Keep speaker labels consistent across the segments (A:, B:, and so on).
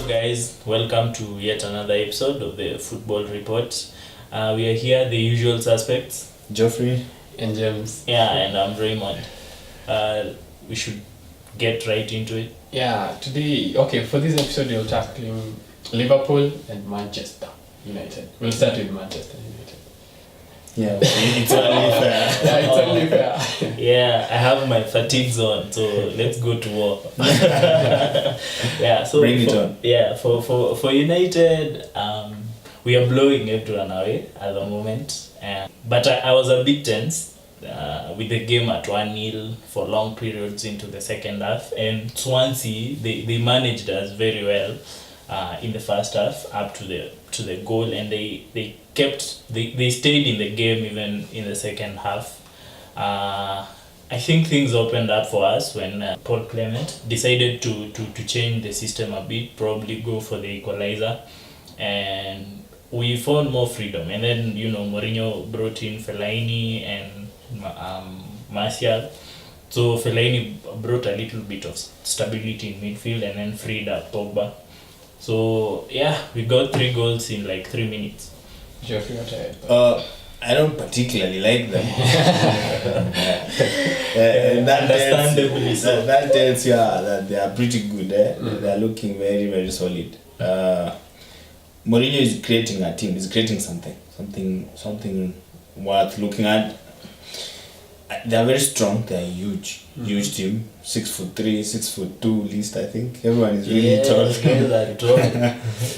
A: guys, welcome to yet another episode of the Football Report. We are here, the usual suspects.
B: Geoffrey
C: and James.
A: Yeah, and I'm Raymond. We should get right into it.
C: Yeah, today, for this episode we'll tackling Liverpool and Manchester United. We'll start with Manchester United.
B: Yeah, it's only fair.
C: Yeah, it's only fair.
A: Yeah, I have my fatigues on, so let's go to war. Yeah, so
B: bring it on.
A: Yeah, for United, we are blowing everyone away at the moment. But I was a bit tense with the game at 1-0 for long periods into the second half. And Swansea, they managed us very well in the first half up to the goal, and they stayed in the game even in the second half. I think things opened up for us when Paul Clement decided to change the system a bit, probably go for the equalizer, and we found more freedom. And then Mourinho brought in Fellaini and Martial. So Fellaini brought a little bit of stability in midfield and then freed up Pogba. So yeah, we got 3 goals in like 3 minutes.
C: Geoffrey, what
B: I don't particularly like them.
A: Understandably so.
B: That tells you that they are pretty good. They are looking very, very solid. Mourinho is creating a team. He's creating something worth looking at. They are very strong. They are huge team. 6'3", 6'2" least, I think. Everyone is really tall.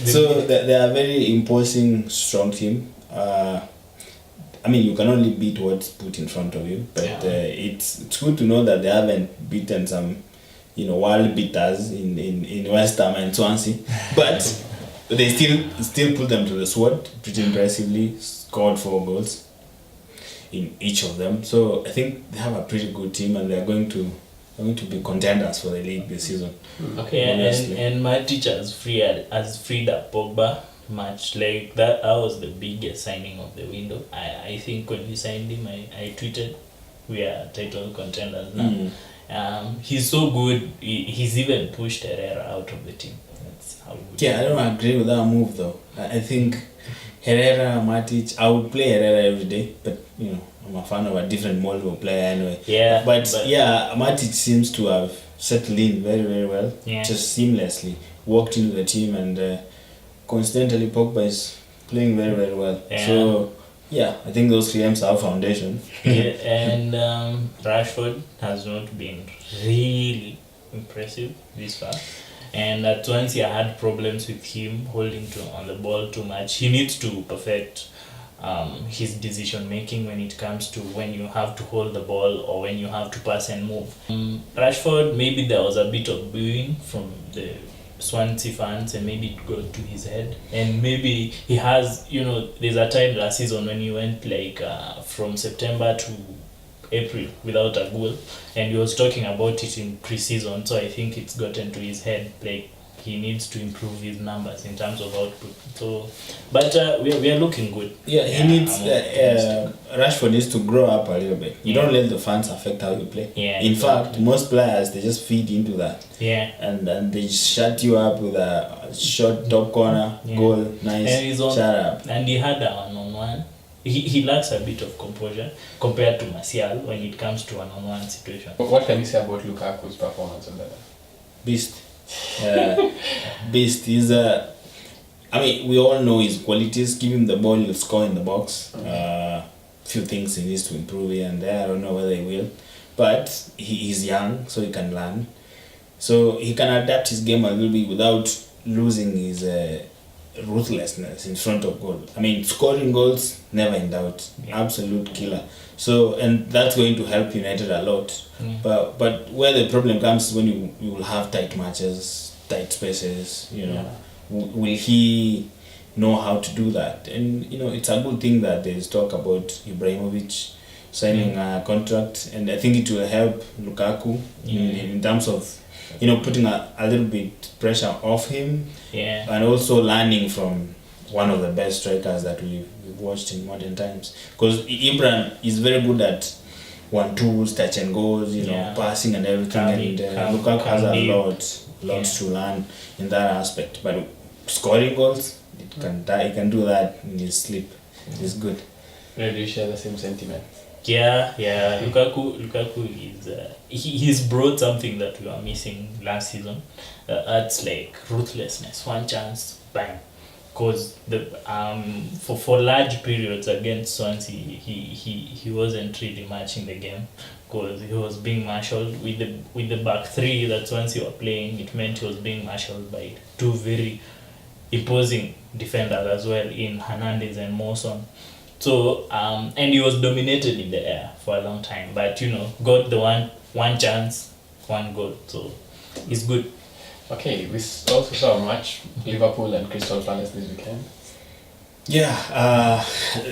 B: So they are very imposing, strong team. I mean, you can only beat what's put in front of you, but it's good to know that they haven't beaten some, world beaters in West Ham and Swansea, but they still put them to the sword pretty impressively. Scored 4 goals in each of them, so I think they have a pretty good team, and they are going to be contenders for the league this season.
A: Okay, and my teacher has freed up Pogba. Much like that was the biggest signing of the window. I think when we signed him, I tweeted we are title contenders now. He's so good. He's even pushed Herrera out of the team. That's how good.
B: Yeah, I don't agree with that move though. I think Herrera, Matic, I would play Herrera every day, but I'm a fan of a different mold of player anyway.
A: Yeah,
B: but Matic seems to have settled in very, very well.
A: Yeah. Just
B: seamlessly walked into the team, and coincidentally Pogba is playing very, very well.
A: Yeah.
B: So I think those claims are foundation.
A: And Rashford has not been really impressive this far. And at Swansea I had problems with him holding on the ball too much. He needs to perfect his decision making when it comes to when you have to hold the ball or when you have to pass and move. Rashford, maybe there was a bit of booing from the Swansea fans, and maybe it got to his head, and maybe he has, there's a time last season when he went like from September to April without a goal, and he was talking about it in pre-season. So I think it's gotten to his head, like he needs to improve his numbers in terms of output. So, but we are looking good.
B: He needs Rashford needs to grow up a little bit. You don't let the fans affect how you play. In fact, most players, they just feed into that. And they shut you up with a short top corner goal, nice, shut up.
A: And he had a one-on-one. He lacks a bit of composure compared to Martial when it comes to one-on-one situation.
C: What can you say about Lukaku's performance on that?
B: Beast. Beast. He's we all know his qualities. Give him the ball, he'll score in the box. Few things he needs to improve here and there. I don't know whether he will, but he's young, so he can learn. So he can adapt his game a little bit without losing his ruthlessness in front of goal. Scoring goals, never in doubt. Absolute killer. So, and that's going to help United a lot. But where the problem comes is when you will have tight matches, tight spaces. Will he know how to do that? And it's a good thing that there's talk about Ibrahimovic signing a contract, and I think it will help Lukaku in terms of putting a little bit pressure off him, and also learning from one of the best strikers that we've watched in modern times. Because Ibra is very good at 1-2s, touch and goes, passing and everything, and Lukaku has a lot. lots to learn in that aspect. But scoring goals, he can do that in his sleep. It's good.
C: Do you share the same sentiment?
A: Yeah. Lukaku is he's brought something that we were missing last season. That's like ruthlessness. One chance, bang. Because the for large periods against Swansea, he wasn't really matching the game because he was being marshalled with the back three that Swansea were playing. It meant he was being marshalled by two very imposing defenders as well in Hernandez and Mawson. So and he was dominated in the air for a long time, but got the one chance, one goal. So it's good.
C: Okay, we also saw a match, Liverpool and Crystal Palace this weekend.
B: Yeah,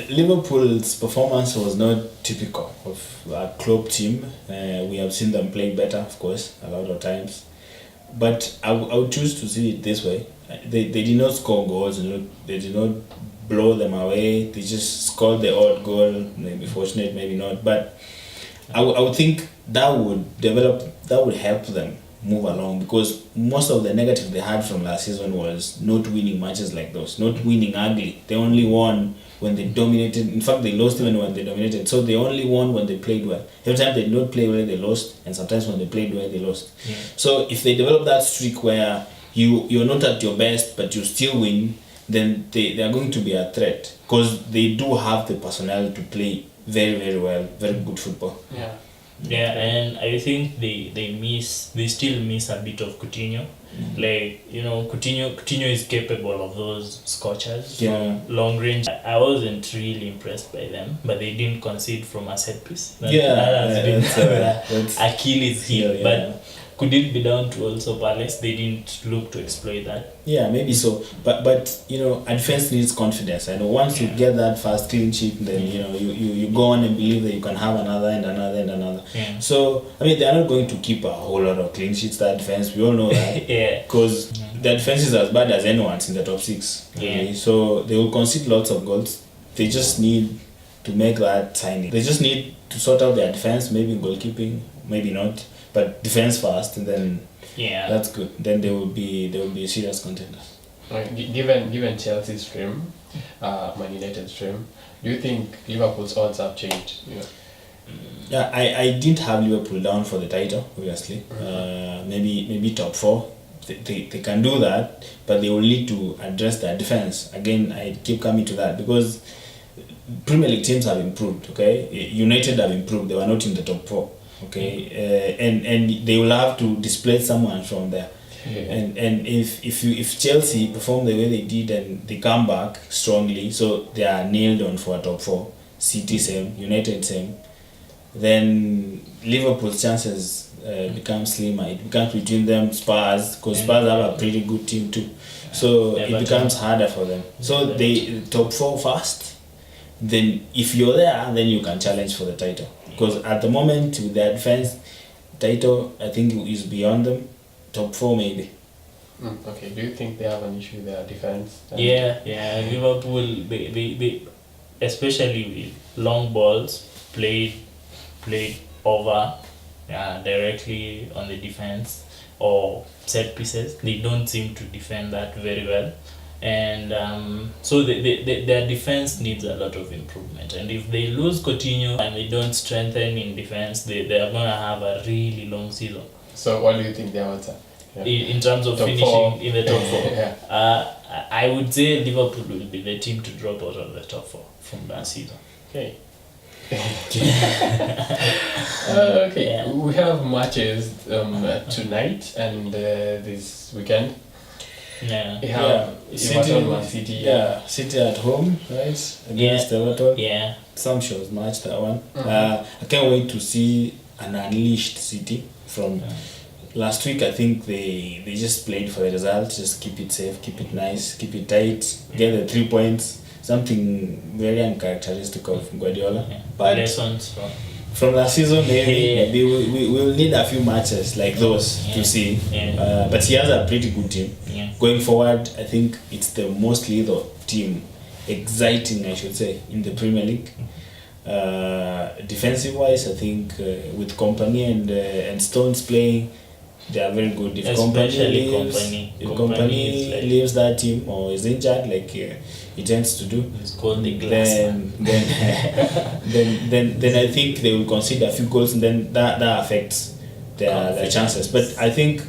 B: Liverpool's performance was not typical of a club team. We have seen them play better, of course, a lot of times. But I would choose to see it this way. They did not score goals, they did not blow them away. They just scored the odd goal, maybe fortunate, maybe not. But I would think that would help them move along, because most of the negative they had from last season was not winning matches like those, not winning ugly. They only won when they dominated. In fact, they lost even when they dominated. So they only won when they played well. Every time they did not play well, they lost, and sometimes when they played well, they lost.
A: Yeah.
B: So if they develop that streak where you're not at your best but you still win, then they are going to be a threat, because they do have the personnel to play very, very well, very good football.
A: Yeah, and I think they still miss a bit of Coutinho. Like, Coutinho is capable of those scorchers from long range. I wasn't really impressed by them, but they didn't concede from a set piece. That has been Achilles heel. But could it be down to also Palace? They didn't look to exploit that.
B: Yeah, maybe so. But a defense needs confidence. I know once you get that first clean sheet, then you go on and believe that you can have another and another and another.
A: Yeah.
B: So they are not going to keep a whole lot of clean sheets. That defense, we all know that.
A: Yeah.
B: Because the defense is as bad as anyone's in the top six.
A: Yeah.
B: So they will concede lots of goals. They just need to make that signing. They just need to sort out their defense, maybe goalkeeping, maybe not. But defense first, and then that's good. Then they will be serious contenders.
C: Given Chelsea's stream, Man United's stream, do you think Liverpool's odds have changed?
B: Yeah, I didn't have Liverpool down for the title, obviously. Maybe top four. They can do that, but they will need to address their defense. Again, I keep coming to that, because Premier League teams have improved. Okay, United have improved. They were not in the top four. Okay, and they will have to displace someone from there. And if Chelsea perform the way they did and they come back strongly, so they are nailed on for a top four. City same, United same. Then Liverpool's chances become slimmer. It becomes between them, Spurs, because Spurs have a pretty good team too. So it becomes harder for them. So they top four first. Then if you're there, then you can challenge for the title. Because at the moment, with their defense, title, I think, is beyond them. Top four, maybe.
C: Okay, do you think they have an issue with their defense?
A: Yeah. Liverpool, they especially with long balls, played over directly on the defense or set pieces. They don't seem to defend that very well. And so their defense needs a lot of improvement, and if they lose Coutinho and they don't strengthen in defense, they are going to have a really long season.
C: So what do you think their odds are?
A: In terms of top finishing four. In the top four? I would say Liverpool will be the team to drop out of the top four from last season.
C: Okay. We have matches tonight and this weekend. We have Everton, Man City.
B: Yeah, City at home, right? Against Everton.
A: Yeah.
B: Some shows match that one. I can't wait to see an unleashed City from last week. I think they just played for the result. Just keep it safe, keep it nice, keep it tight, get the 3 points. Something very uncharacteristic of Guardiola.
A: Yeah.
B: But
A: lessons
B: from last season, maybe we will need a few matches like those to see.
A: Yeah.
B: But he has a pretty good team.
A: Yeah.
B: Going forward, I think it's the most lethal team, exciting, I should say, in the Premier League. Defensive wise, I think with Company and Stones playing, they are very good. If
A: Especially
B: company
A: Company.
B: if
A: Company
B: company
A: is like-
B: leaves that team or is injured, like he tends to do,
A: It's called the glass man.
B: then I think they will concede a few goals, and then that affects their chances. But I think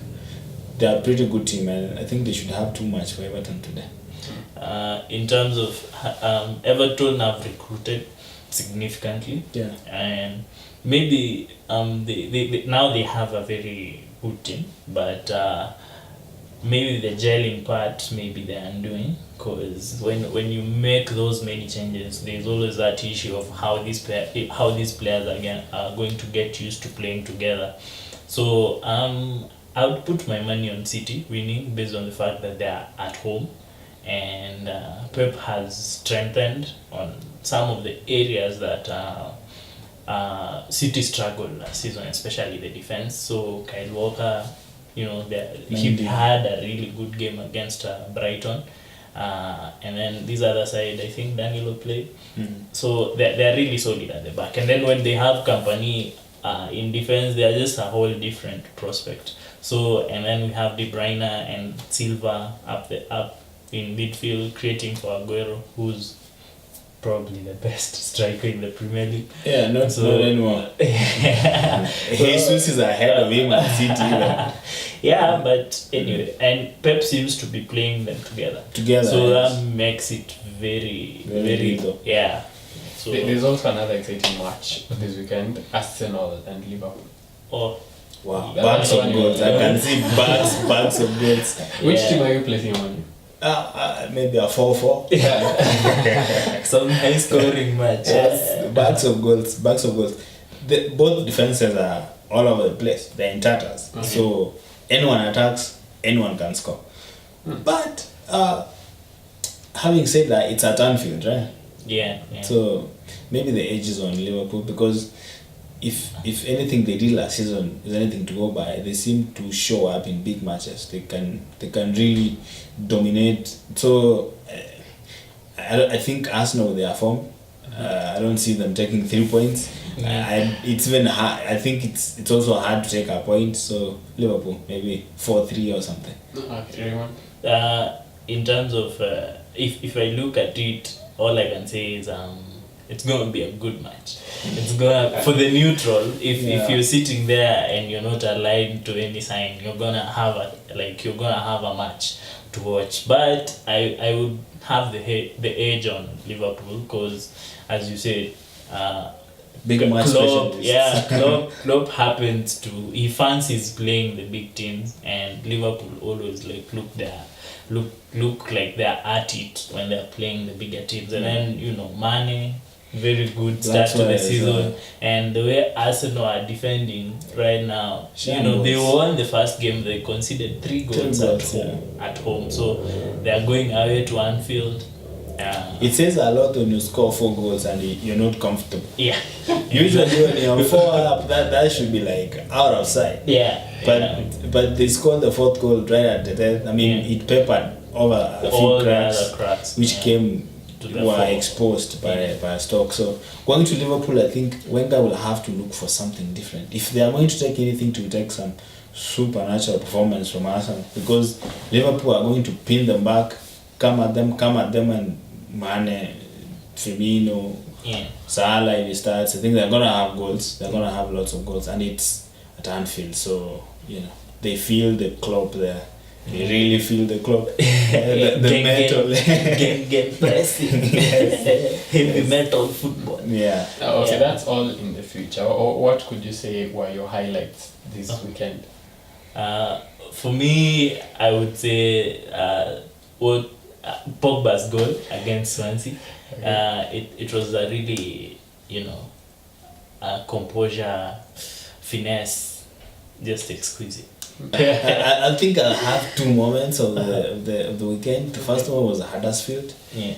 B: they are a pretty good team, and I think they should have too much for Everton today.
A: In terms of Everton have recruited significantly,
B: Yeah.
A: and maybe they now they have a very good team, but maybe the gelling part maybe they're undoing, because when you make those many changes, there's always that issue of how these players are going to get used to playing together. So I would put my money on City winning based on the fact that they are at home, and Pep has strengthened on some of the areas that City struggled last season, especially the defense. So Kyle Walker, he
B: Mendy.
A: had a really good game against Brighton, and then this other side, I think Danilo played. So they're really solid at the back, and then when they have company in defense, they are just a whole different prospect. So, and then we have De Bruyne and Silva up in midfield, creating for Aguero, who's probably the best striker in the Premier League.
B: Yeah, not anymore. Jesus is ahead of him at City.
A: Yeah, but anyway, and Pep seems to be playing them together. So
B: yes.
A: that makes it very,
B: Very good.
A: yeah. So,
C: There's also another exciting match this weekend: Arsenal and Liverpool.
A: oh,
B: Wow,
C: That's
B: bags of
C: one you-
B: goals. I can see bags of goals.
C: Which
A: Yeah.
C: team are you placing on?
B: Maybe a 4-4.
A: some high scoring match.
B: Yes, bags of goals. Both defenses are all over the place. They're in tatters.
C: Okay.
B: So anyone attacks, anyone can score. But having said that, it's at Anfield, right?
A: Yeah.
B: So maybe the edge is on Liverpool, because if anything they did last season is anything to go by, they seem to show up in big matches. They can really dominate. So I think Arsenal, they are form. I don't see them taking 3 points. It's even hard. I think it's also hard to take a point. So Liverpool maybe 4-3 or something.
C: Okay, Raymond.
A: In terms of if I look at it, all I can say is it's going to be a good match. It's gonna, for the neutral, if you're sitting there and you're not aligned to any sign, you're gonna have a match to watch. But I would have the edge on Liverpool, because as you said,
B: Big match
A: Klopp,
B: specialist.
A: Klopp happens to, he fancies playing the big teams, and Liverpool always look like they're at it when they're playing the bigger teams. And then Mane, very good start to the season, and the way Arsenal are defending right now, they won the first game, they conceded 3 goals at home, so they are going away to Anfield.
B: It says a lot when you score 4 goals and you're not comfortable.
A: Yeah.
B: Usually when you're 4 up, that should be like out of sight.
A: Yeah.
B: But they scored the 4th goal right at the death. I mean, it peppered over a
A: all
B: few
A: the other cracks,
B: which were exposed by Stoke. So going to Liverpool, I think Wenger will have to look for something different. If they are going to take anything, to take some supernatural performance from Arsenal, because Liverpool are going to pin them back, come at them, and Mane, Firmino, Salah, if he starts, I think they're going to have goals. They're going to have lots of goals, and it's at Anfield, so they feel the club there. They really feel the club. the metal.
A: Get pressing. Heavy metal football.
B: Yeah.
C: Okay, that's all in the future. Or what could you say were your highlights this weekend?
A: For me, I would say Pogba's goal against Swansea. It was a really, composure, finesse, just exquisite.
B: I think I have 2 moments of the weekend. The first one was Huddersfield.
A: Yeah.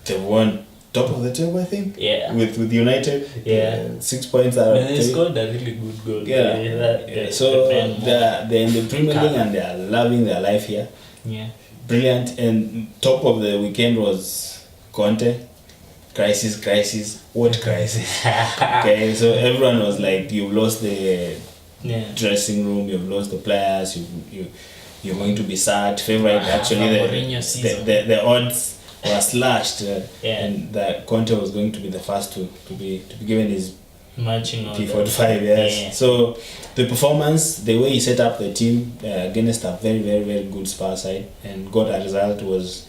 B: They won top of the table, I think.
A: Yeah.
B: With United.
A: Yeah.
B: 6 points out of 3.
A: They scored a really good goal.
B: So they're in the Premier League and they are loving their life here.
A: Yeah.
B: Brilliant. And top of the weekend was Conte. Crisis. What crisis? Okay, so everyone was like, you've lost the dressing room. You've lost the players. You're going to be sacked. Favorite actually the odds were slashed, and that Conte was going to be the first to be given his
A: matching on
B: P45. Yes. So the performance, the way he set up the team against a very very very good Spurs side and got a result was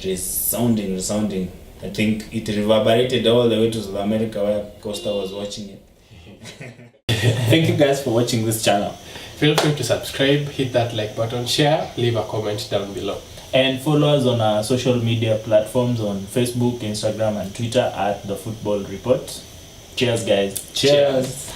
B: resounding. I think it reverberated all the way to South America where Costa was watching it. Thank you guys for watching this channel.
C: Feel free to subscribe, hit that like button, share, leave a comment down below.
A: And follow us on our social media platforms on Facebook, Instagram and Twitter at The Football Report. Cheers guys.
B: Cheers.